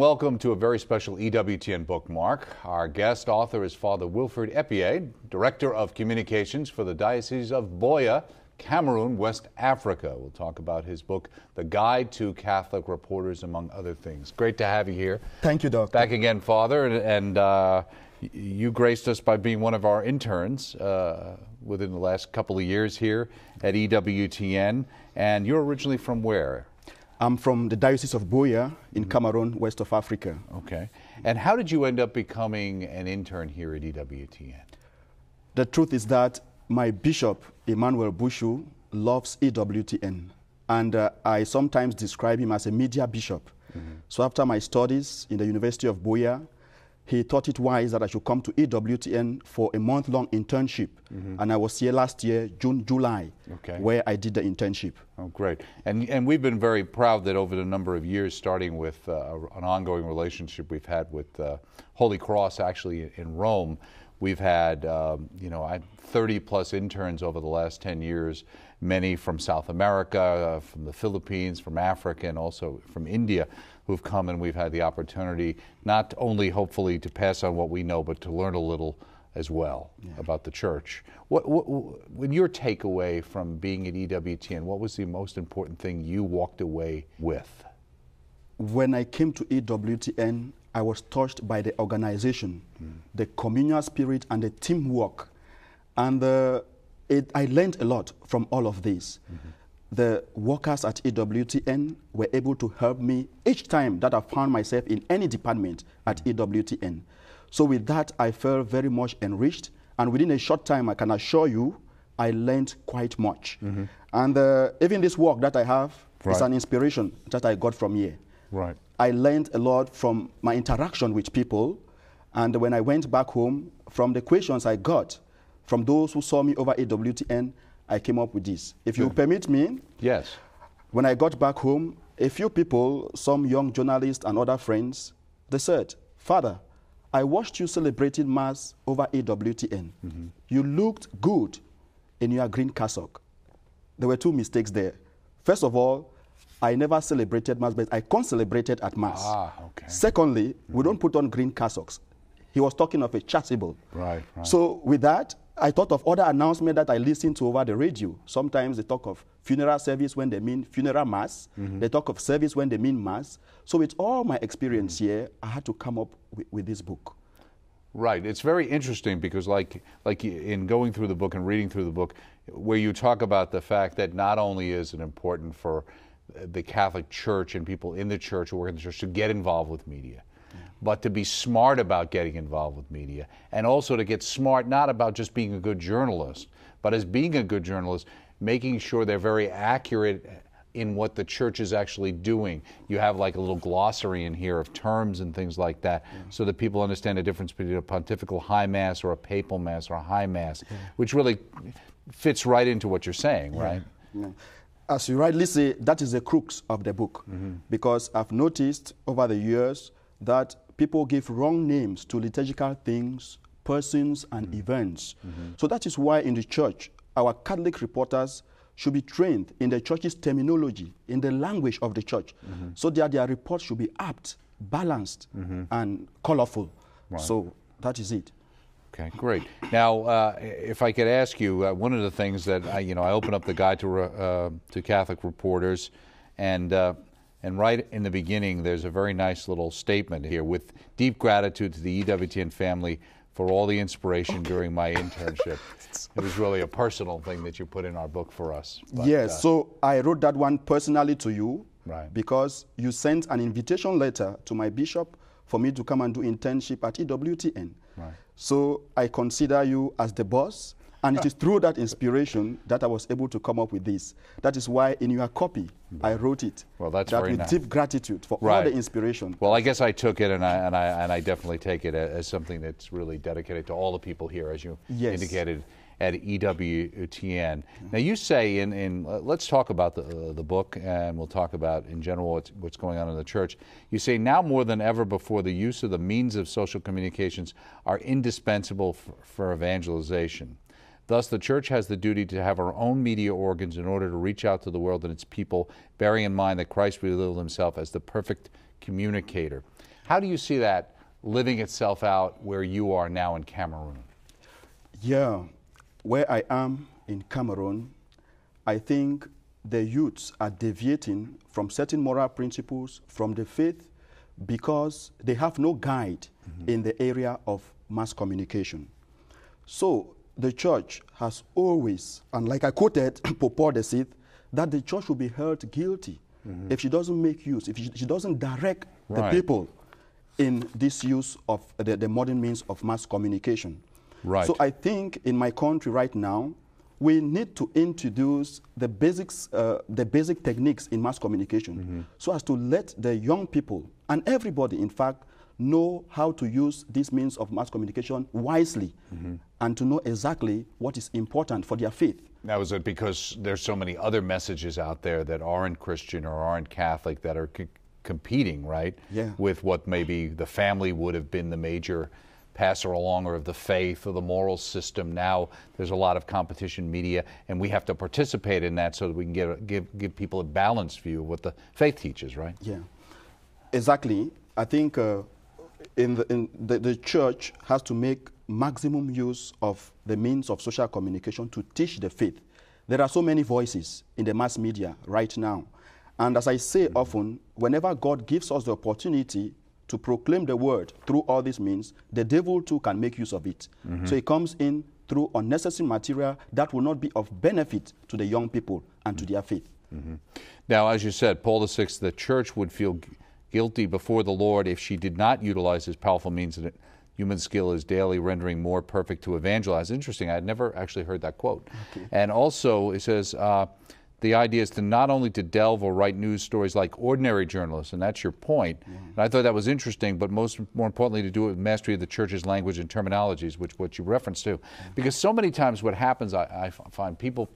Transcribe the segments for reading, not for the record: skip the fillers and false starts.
welcome to a very special EWTN Bookmark. Our guest author is Father Wilfred Epie, Director of Communications for the Diocese of Buea, Cameroon, West Africa. We'll talk about his book, The Guide to Catholic Reporters, among other things. Great to have you here. Thank you, Doctor. Back again, Father, and you graced us by being one of our interns within the last couple of years here at EWTN. And you're originally from where? I'm from the Diocese of Buea in Cameroon, west of Africa. Okay. And how did you end up becoming an intern here at EWTN? The truth is that my bishop, Emmanuel Bushu, loves EWTN. And I sometimes describe him as a media bishop. So after my studies in the University of Buea, he thought it wise that I should come to EWTN for a month-long internship. And I was here last year, June, July, where I did the internship. Oh, great. And we've been very proud that over the number of years, starting with an ongoing relationship we've had with Holy Cross, actually in Rome, we've had, 30-plus interns over the last 10 years, many from South America, from the Philippines, from Africa, and also from India, who've come, and we've had the opportunity not only hopefully to pass on what we know, but to learn a little as well about the church. When your takeaway from being at EWTN, what was the most important thing you walked away with? When I came to EWTN, I was touched by the organization, the communal spirit, and the teamwork. And I learned a lot from all of this. The workers at EWTN were able to help me each time that I found myself in any department at EWTN. So with that, I felt very much enriched. And within a short time, I can assure you, I learned quite much. And even this work that I have is an inspiration that I got from here. I learned a lot from my interaction with people. And when I went back home, from the questions I got from those who saw me over EWTN, I came up with this. If you permit me, when I got back home, a few people, some young journalists and other friends, they said, "Father, I watched you celebrating Mass over EWTN. You looked good in your green cassock." There were two mistakes there. First of all, I never celebrated Mass, but I concelebrated at Mass. Secondly, we don't put on green cassocks. He was talking of a chasuble. So with that, I thought of other announcements that I listened to over the radio. Sometimes they talk of funeral service when they mean funeral mass. They talk of service when they mean mass. So with all my experience here, I had to come up with this book. Right. It's very interesting because like in going through the book and reading through the book, where you talk about the fact that not only is it important for the Catholic Church and people in the church who work in the church to get involved with media, but to be smart about getting involved with media, and also to get smart not about just being a good journalist, but as being a good journalist, making sure they're very accurate in what the church is actually doing. You have like a little glossary in here of terms and things like that, so that people understand the difference between a pontifical high mass or a papal mass or a high mass, which really fits right into what you're saying, right? As you rightly say, that is the crux of the book, because I've noticed over the years that people give wrong names to liturgical things, persons, and events. So that is why in the church, our Catholic reporters should be trained in the church's terminology, in the language of the church, so that their reports should be apt, balanced, and colorful. So that is it. Okay, great. Now, if I could ask you, one of the things that I open up the guide to Catholic reporters, and right in the beginning, there's a very nice little statement here: "With deep gratitude to the EWTN family for all the inspiration during my internship." It was really a personal thing that you put in our book for us. But, yes, so I wrote that one personally to you because you sent an invitation letter to my bishop for me to come and do internship at EWTN. So I consider you as the boss, and it is through that inspiration that I was able to come up with this. That is why in your copy, I wrote it. Well, that's very with nice. Deep gratitude for all the inspiration. Well, I guess I took it, and I definitely take it as something that's really dedicated to all the people here, as you indicated, at EWTN. Now, you say let's talk about the book, and we'll talk about in general what's going on in the church. You say, now more than ever before, the use of the means of social communications are indispensable for evangelization. Thus, the Church has the duty to have her own media organs in order to reach out to the world and its people, bearing in mind that Christ revealed himself as the perfect communicator. How do you see that living itself out where you are now in Cameroon? Yeah, where I am in Cameroon, I think the youths are deviating from certain moral principles from the faith because they have no guide in the area of mass communication. So the church has always, and like I quoted Paul VI, that the church will be held guilty if she doesn't make use, if she doesn't direct the people in this use of the modern means of mass communication. Right. So I think in my country right now, we need to introduce the basics, the basic techniques in mass communication so as to let the young people, and everybody in fact, know how to use these means of mass communication wisely and to know exactly what is important for their faith. Now, is it because there's so many other messages out there that aren't Christian or aren't Catholic that are competing, right? Yeah. With what maybe the family would have been the major passer along, or of the faith or the moral system. Now there's a lot of competition media, and we have to participate in that so that we can give people a balanced view of what the faith teaches, right? Yeah, exactly. I think the church has to make maximum use of the means of social communication to teach the faith. There are so many voices in the mass media right now. And as I say often, whenever God gives us the opportunity to proclaim the word through all these means, the devil too can make use of it. So it comes in through unnecessary material that will not be of benefit to the young people and to their faith. Now, as you said, Paul VI, the church would feel guilty before the Lord if she did not utilize this powerful means that human skill is daily rendering more perfect to evangelize. Interesting. I had never actually heard that quote. Okay. And also, it says, the idea is to not only to delve or write news stories like ordinary journalists, and that's your point. And I thought that was interesting, but more importantly, to do it with mastery of the church's language and terminologies, which what you referenced to. Because so many times what happens, I find people,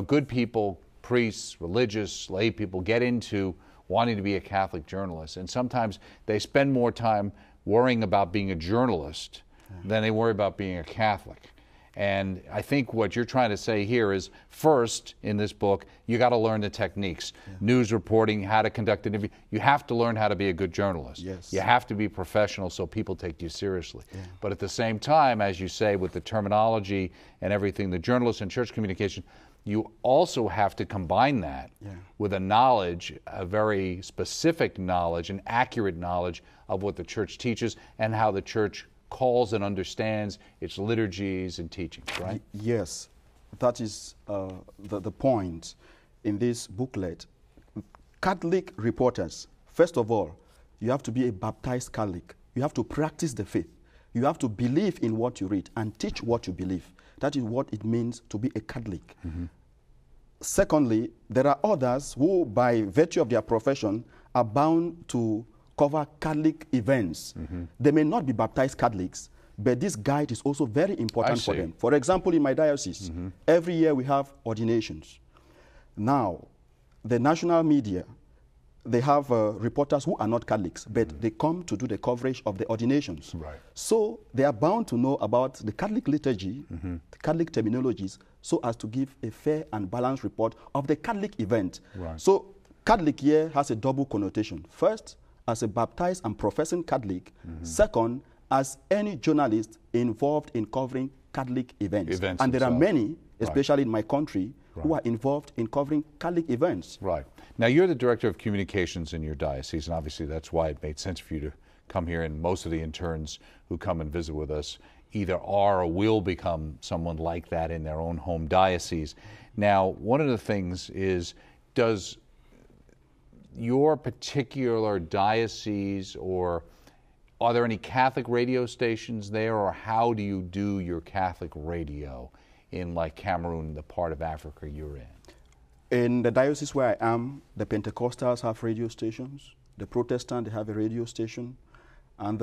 good people, priests, religious, lay people get into wanting to be a Catholic journalist, and sometimes they spend more time worrying about being a journalist than they worry about being a Catholic. And I think what you're trying to say here is, first, in this book, you got to learn the techniques, news reporting, how to conduct an interview. You have to learn how to be a good journalist. Yes. You have to be professional so people take you seriously. But at the same time, as you say, with the terminology and everything, the journalist and church communication, you also have to combine that with a knowledge, a very specific knowledge, an accurate knowledge of what the church teaches and how the church calls and understands its liturgies and teachings, right? Yes, that is the point in this booklet. Catholic reporters, first of all, you have to be a baptized Catholic. You have to practice the faith. You have to believe in what you read and teach what you believe. That is what it means to be a Catholic. Secondly, there are others who, by virtue of their profession, are bound to cover Catholic events. They may not be baptized Catholics, but this guide is also very important for them. For example, in my diocese, every year we have ordinations. Now, the national media, they have reporters who are not Catholics, but they come to do the coverage of the ordinations. So they are bound to know about the Catholic liturgy, the Catholic terminologies, so as to give a fair and balanced report of the Catholic event. So Catholic here has a double connotation. First, as a baptized and professing Catholic. Second, as any journalist involved in covering Catholic events. And there are many, especially in my country, who are involved in covering Catholic events. Right. Now, you're the director of communications in your diocese, and obviously that's why it made sense for you to come here, and most of the interns who come and visit with us either are or will become someone like that in their own home diocese. Now, one of the things is, does your particular diocese, or are there any Catholic radio stations there, or how do you do your Catholic radio in like Cameroon, the part of Africa you're in? In the diocese where I am, the Pentecostals have radio stations. The Protestants, they have a radio station. And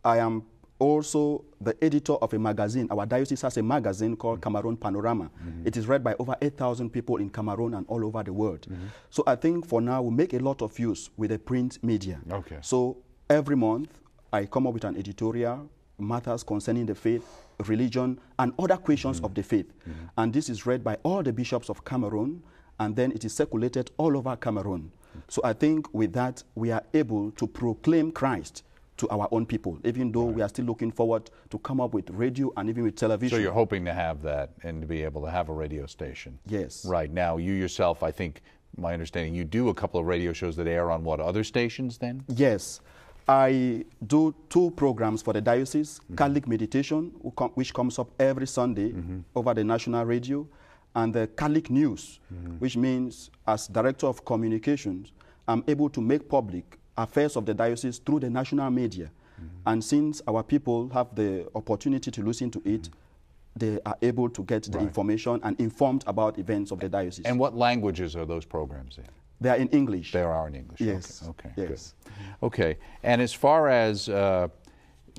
I am also the editor of a magazine. Our diocese has a magazine called Cameroon Panorama. It is read by over 8,000 people in Cameroon and all over the world. So I think for now we make a lot of use with the print media. So every month I come up with an editorial, matters concerning the faith, religion, and other questions of the faith. And this is read by all the bishops of Cameroon, and then it is circulated all over Cameroon. So I think with that, we are able to proclaim Christ to our own people, even though we are still looking forward to come up with radio and even with television. So you're hoping to have that and to be able to have a radio station. Yes. Right. Now, you yourself, I think, my understanding, you do a couple of radio shows that air on what, other stations then? Yes. I do 2 programs for the diocese, Catholic Meditation, which comes up every Sunday over the national radio, and the Catholic News, which means as Director of Communications, I'm able to make public affairs of the diocese through the national media. And since our people have the opportunity to listen to it, they are able to get the information and informed about events of the diocese. And what languages are those programs in? They are in English. They are in English. Yes. Okay. Yes. Good. Okay. And as far as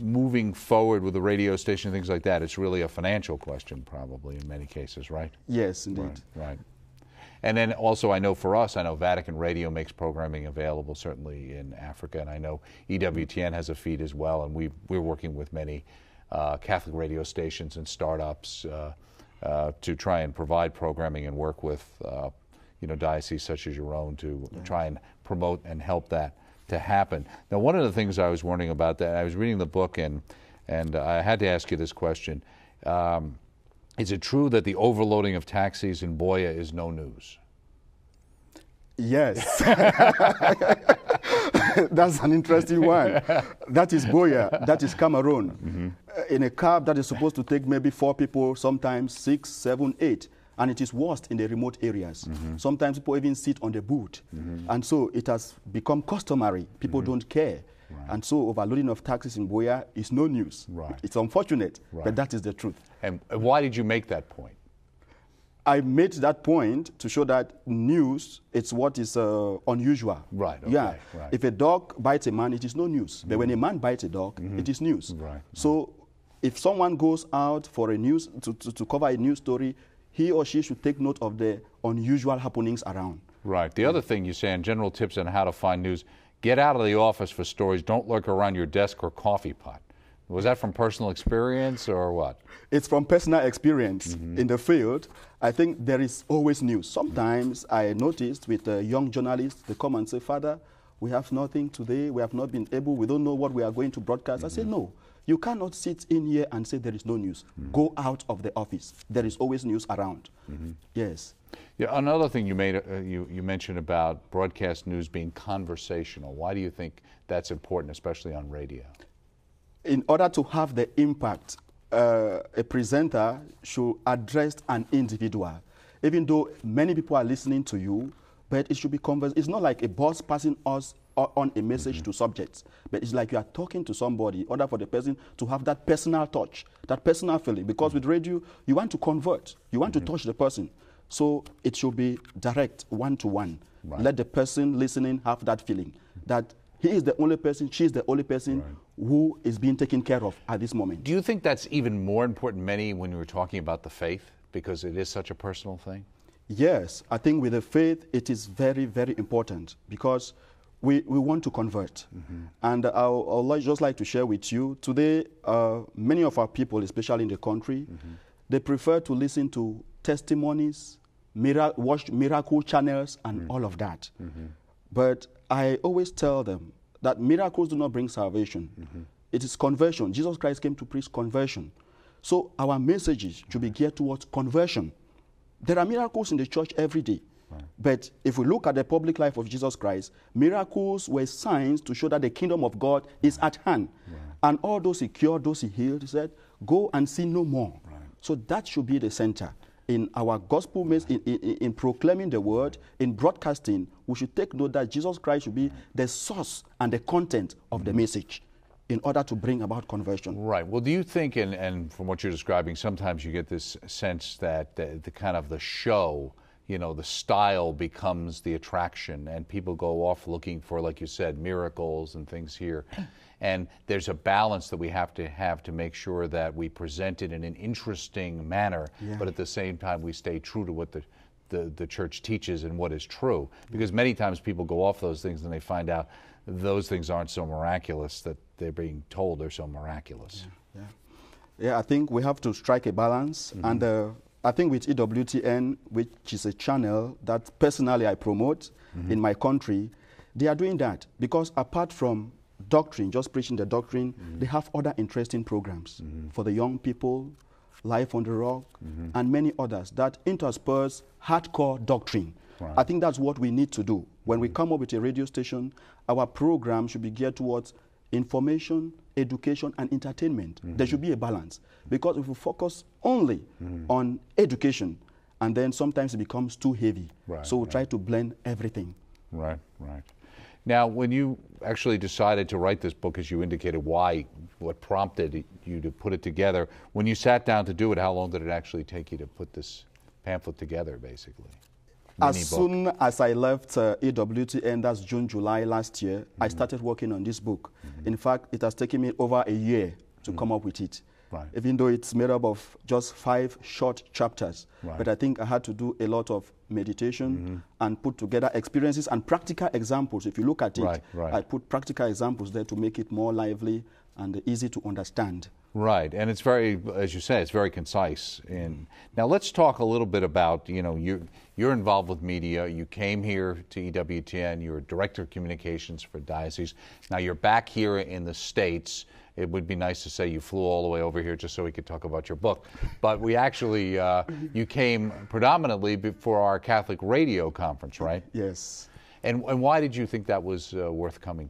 moving forward with the radio station and things like that, it's really a financial question probably in many cases, right? Yes, indeed. Right. And then also I know for us, I know Vatican Radio makes programming available certainly in Africa, and I know EWTN has a feed as well, and we're working with many Catholic radio stations and startups to try and provide programming and work with dioceses such as your own to try and promote and help that to happen. Now, one of the things I was wondering about that, I was reading the book and I had to ask you this question. Is it true that the overloading of taxis in Buea is no news? Yes. That's an interesting one. That is Buea, that is Cameroon. In a cab that is supposed to take maybe 4 people, sometimes 6, 7, 8. And it is worst in the remote areas. Sometimes people even sit on the boot. And so it has become customary. People don't care. And so overloading of taxis in Buea is no news. It's unfortunate, but that is the truth. And why did you make that point? I made that point to show that news, it's what is unusual. Right. Okay, yeah. Right. If a dog bites a man, it is no news. But when a man bites a dog, it is news. So if someone goes out for a news, to cover a news story, he or she should take note of the unusual happenings around. Right. The other thing you say in general tips on how to find news, get out of the office for stories. Don't lurk around your desk or coffee pot. Was that from personal experience or what? It's from personal experience in the field. I think there is always news. Sometimes I noticed with young journalists, they come and say, Father, we have nothing today. We have not been able. We don't know what we are going to broadcast. I say, no. You cannot sit in here and say there is no news. Go out of the office. There is always news around. Yes. Yeah. Another thing you made, you mentioned about broadcast news being conversational. Why do you think that's important, especially on radio? In order to have the impact, a presenter should address an individual. Even though many people are listening to you, but it should be it's not like a boss passing us on a message to subjects, but it's like you are talking to somebody in order for the person to have that personal touch, that personal feeling. Because with radio, you want to convert, you want to touch the person. So it should be direct, one-to-one. Let the person listening have that feeling that he is the only person, she is the only person who is being taken care of at this moment. Do you think that's even more important, Manny, when you were talking about the faith, because it is such a personal thing? Yes, I think with the faith, it is very, very important because we want to convert. And I would just like to share with you, today, many of our people, especially in the country, they prefer to listen to testimonies, watch miracle channels, and all of that. But I always tell them that miracles do not bring salvation. It is conversion. Jesus Christ came to preach conversion. So our messages should be geared towards conversion. There are miracles in the church every day. But if we look at the public life of Jesus Christ, miracles were signs to show that the kingdom of God is at hand. And all those he cured, those he healed, he said, go and sin no more. So that should be the center. In our gospel, in proclaiming the word, in broadcasting, we should take note that Jesus Christ should be the source and the content of the message in order to bring about conversion. Right. Well, do you think, and from what you're describing, sometimes you get this sense that the kind of the show, the style becomes the attraction, and people go off looking for, like you said, miracles and things here. And there's a balance that we have to make sure that we present it in an interesting manner, but at the same time we stay true to what the church teaches and what is true. Because many times people go off those things and they find out those things aren't so miraculous that they're being told they're so miraculous. Yeah, I think we have to strike a balance. And I think with EWTN, which is a channel that personally I promote in my country, they are doing that because apart from doctrine, just preaching the doctrine, they have other interesting programs for the young people, Life on the Rock, and many others that intersperse hardcore doctrine. Right. I think that's what we need to do. When we come up with a radio station, our program should be geared towards information, education, and entertainment. There should be a balance. Because if we focus only on education, and then sometimes it becomes too heavy. Right, so we try to blend everything. Right, right. Now, when you actually decided to write this book, as you indicated, what prompted you to put it together, when you sat down to do it, how long did it actually take you to put this pamphlet together, basically? As soon as I left EWTN, that's June, July last year, I started working on this book. In fact, it has taken me over a year to come up with it. Right. Even though it's made up of just 5 short chapters. Right. But I think I had to do a lot of meditation and put together experiences and practical examples. If you look at it, I put practical examples there to make it more lively and easy to understand. Right, and it's very, as you say, it's very concise. Now let's talk a little bit about, you're involved with media. You came here to EWTN. You're Director of Communications for Diocese. Now you're back here in the States. It would be nice to say you flew all the way over here just so we could talk about your book. But we actually, you came predominantly for our Catholic radio conference, right? Yes. And why did you think that was worth coming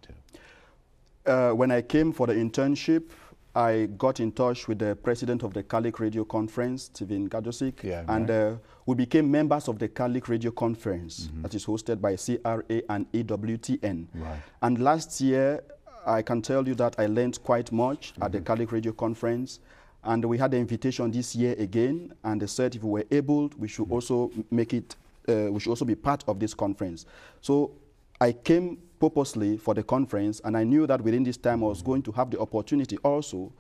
to? When I came for the internship, I got in touch with the president of the Catholic Radio Conference, Stephen Gadosik, and we became members of the Catholic Radio Conference that is hosted by CRA and EWTN. Right. And last year, I can tell you that I learned quite much at the Catholic Radio Conference, and we had the invitation this year again, and they said if we were able, we should also make it, we should also be part of this conference. So I came purposely for the conference, and I knew that within this time I was going to have the opportunity also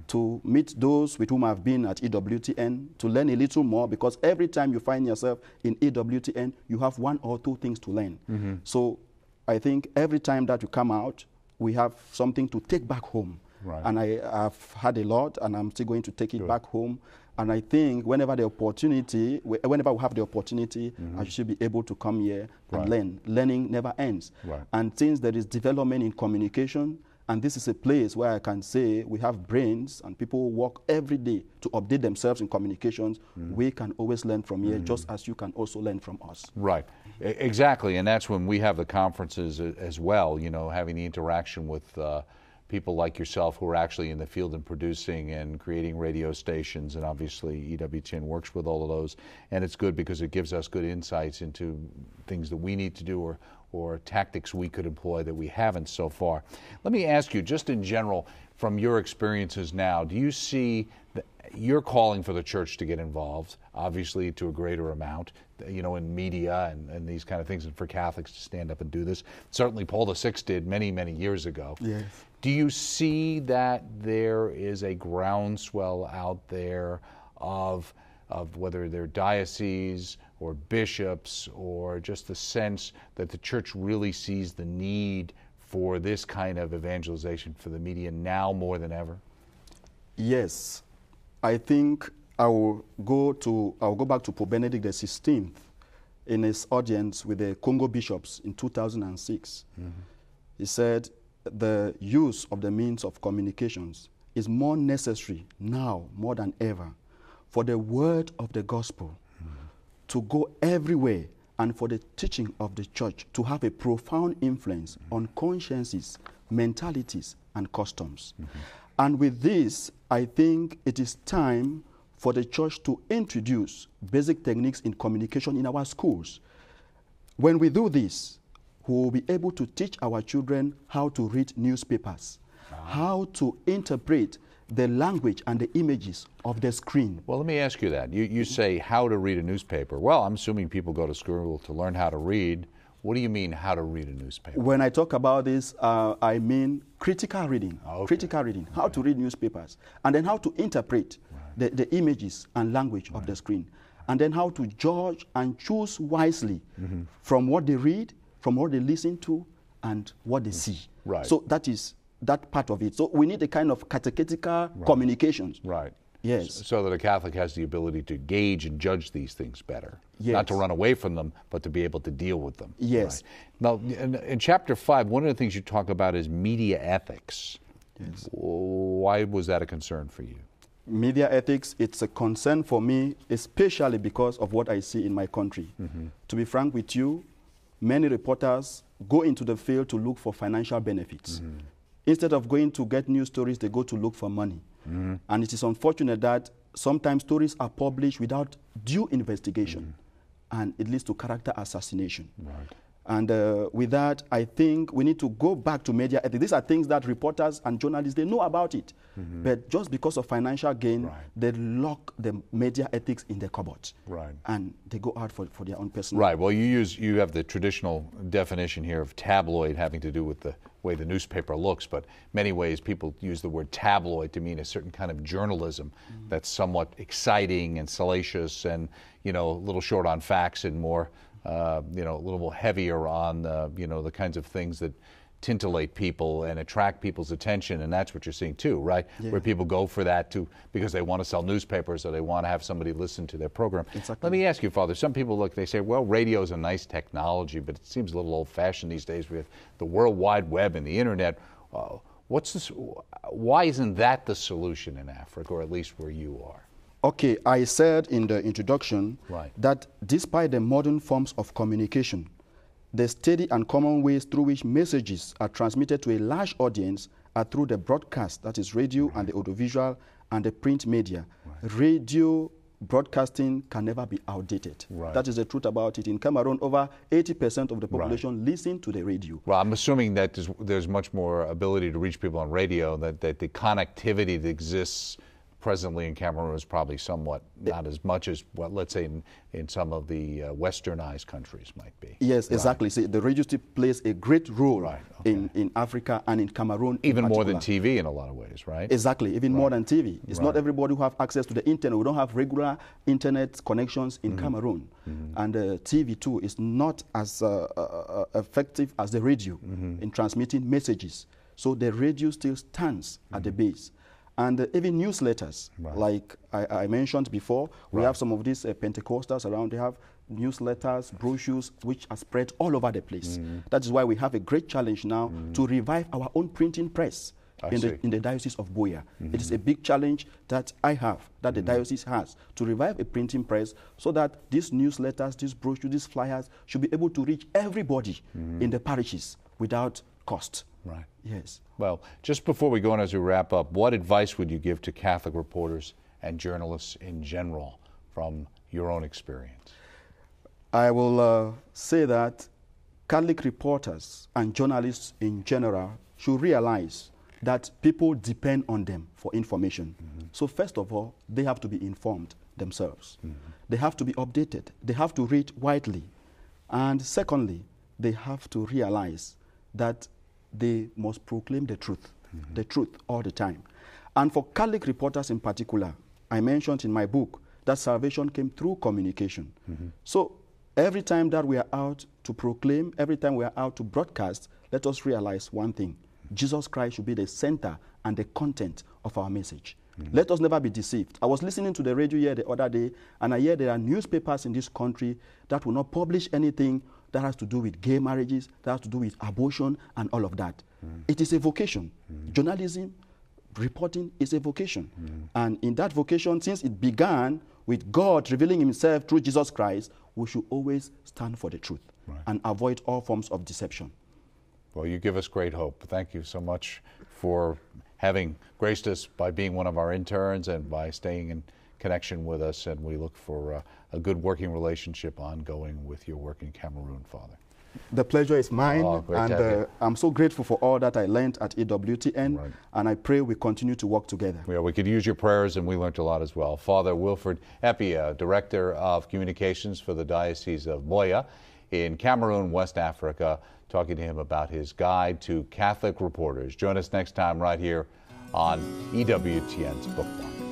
to meet those with whom I've been at EWTN, to learn a little more, because every time you find yourself in EWTN, you have 1 or 2 things to learn. So I think every time that you come out, we have something to take back home. Right. And I have had a lot, and I'm still going to take it back home. And I think whenever we have the opportunity, I should be able to come here and learn. Learning never ends. Right. And since there is development in communication, and this is a place where I can say we have brains and people work every day to update themselves in communications, we can always learn from here, just as you can also learn from us. Right. Exactly. And that's when we have the conferences as well, having the interaction with people like yourself who are actually in the field and producing and creating radio stations, and obviously EWTN works with all of those, and it's good because it gives us good insights into things that we need to do or tactics we could employ that we haven't so far. Let me ask you, just in general, from your experiences now, do you see you're calling for the church to get involved, obviously to a greater amount, in media and these kind of things, and for Catholics to stand up and do this. Certainly Paul VI did many, many years ago. Yes. Do you see that there is a groundswell out there of whether they're dioceses or bishops, or just the sense that the church really sees the need for this kind of evangelization for the media now more than ever? Yes. I think I will go back to Pope Benedict XVI in his audience with the Congo bishops in 2006. He said the use of the means of communications is more necessary now more than ever for the word of the gospel to go everywhere, and for the teaching of the church to have a profound influence on consciences, mentalities, and customs. And with this, I think it is time for the church to introduce basic techniques in communication in our schools. When we do this, we will be able to teach our children how to read newspapers, how to interpret the language and the images of the screen. Well, let me ask you that. You say how to read a newspaper. Well, I'm assuming people go to school to learn how to read. What do you mean, how to read a newspaper? When I talk about this, I mean critical reading. Okay. Critical reading, how to read newspapers, and then how to interpret the images and language of the screen, and then how to judge and choose wisely from what they read, from what they listen to, and what they see. Right. So that is that part of it. So we need a kind of catechetical communications. Right. Yes. So that a Catholic has the ability to gauge and judge these things better. Yes. Not to run away from them, but to be able to deal with them. Yes. Right. Now, in Chapter 5, one of the things you talk about is media ethics. Yes. Why was that a concern for you? Media ethics, it's a concern for me, especially because of what I see in my country. To be frank with you, many reporters go into the field to look for financial benefits. Instead of going to get news stories, they go to look for money. And it is unfortunate that sometimes stories are published without due investigation, and it leads to character assassination. Right. And with that, I think we need to go back to media ethics. These are things that reporters and journalists, they know about it. But just because of financial gain, they lock the media ethics in the cupboard. Right. And they go out for their own personal. Right. Well, you have the traditional definition here of tabloid having to do with the way the newspaper looks, but many ways people use the word tabloid to mean a certain kind of journalism that's somewhat exciting and salacious and, a little short on facts and more, a little more heavier on, the kinds of things that titillate people and attract people's attention, and that's what you're seeing too, right? Yeah. Where people go for that because they want to sell newspapers or they want to have somebody listen to their program. Exactly. Let me ask you, Father, some people they say, well, radio is a nice technology, but it seems a little old-fashioned these days with the World Wide Web and the Internet. Why isn't that the solution in Africa, or at least where you are? Okay, I said in the introduction that despite the modern forms of communication, the steady and common ways through which messages are transmitted to a large audience are through the broadcast, that is radio and the audiovisual and the print media. Radio broadcasting can never be outdated. That is the truth about it. In Cameroon, over 80% of the population listen to the radio. Well, I'm assuming that there's much more ability to reach people on radio, that the connectivity that exists presently in Cameroon is probably somewhat not as much as what, let's say, in some of the westernized countries might be. Yes, exactly. See, the radio still plays a great role in Africa and in Cameroon. Even more than TV in a lot of ways, right? Exactly, even more than TV. It's not everybody who have access to the internet. We don't have regular internet connections in Cameroon. And TV too is not as effective as the radio in transmitting messages. So the radio still stands at the base. And even newsletters, like I mentioned before, we have some of these Pentecostals around. They have newsletters, brochures, which are spread all over the place. That is why we have a great challenge now to revive our own printing press in the Diocese of Buea. It is a big challenge that I have, that the diocese has, to revive a printing press so that these newsletters, these brochures, these flyers should be able to reach everybody in the parishes without cost. Right. Yes. Well, just before we go on as we wrap up, what advice would you give to Catholic reporters and journalists in general from your own experience? I will say that Catholic reporters and journalists in general should realize that people depend on them for information. So first of all, they have to be informed themselves. They have to be updated. They have to read widely. And secondly, they have to realize that they must proclaim the truth all the time. And for Catholic reporters in particular, I mentioned in my book that salvation came through communication. So every time that we are out to proclaim, every time we are out to broadcast, let us realize one thing. Jesus Christ should be the center and the content of our message. Let us never be deceived. I was listening to the radio here the other day, and I hear there are newspapers in this country that will not publish anything that has to do with gay marriages, that has to do with abortion and all of that. It is a vocation. Journalism, reporting is a vocation. And in that vocation, since it began with God revealing himself through Jesus Christ, we should always stand for the truth and avoid all forms of deception. Well, you give us great hope. Thank you so much for having graced us by being one of our interns and by staying in connection with us, and we look for a good working relationship ongoing with your work in Cameroon, Father. The pleasure is mine, and I'm so grateful for all that I learned at EWTN, and I pray we continue to work together. Yeah, we could use your prayers, and we learned a lot as well. Father Wilfred Epie, Director of Communications for the Diocese of Buea in Cameroon, West Africa, talking to him about his guide to Catholic reporters. Join us next time right here on EWTN's Bookmark.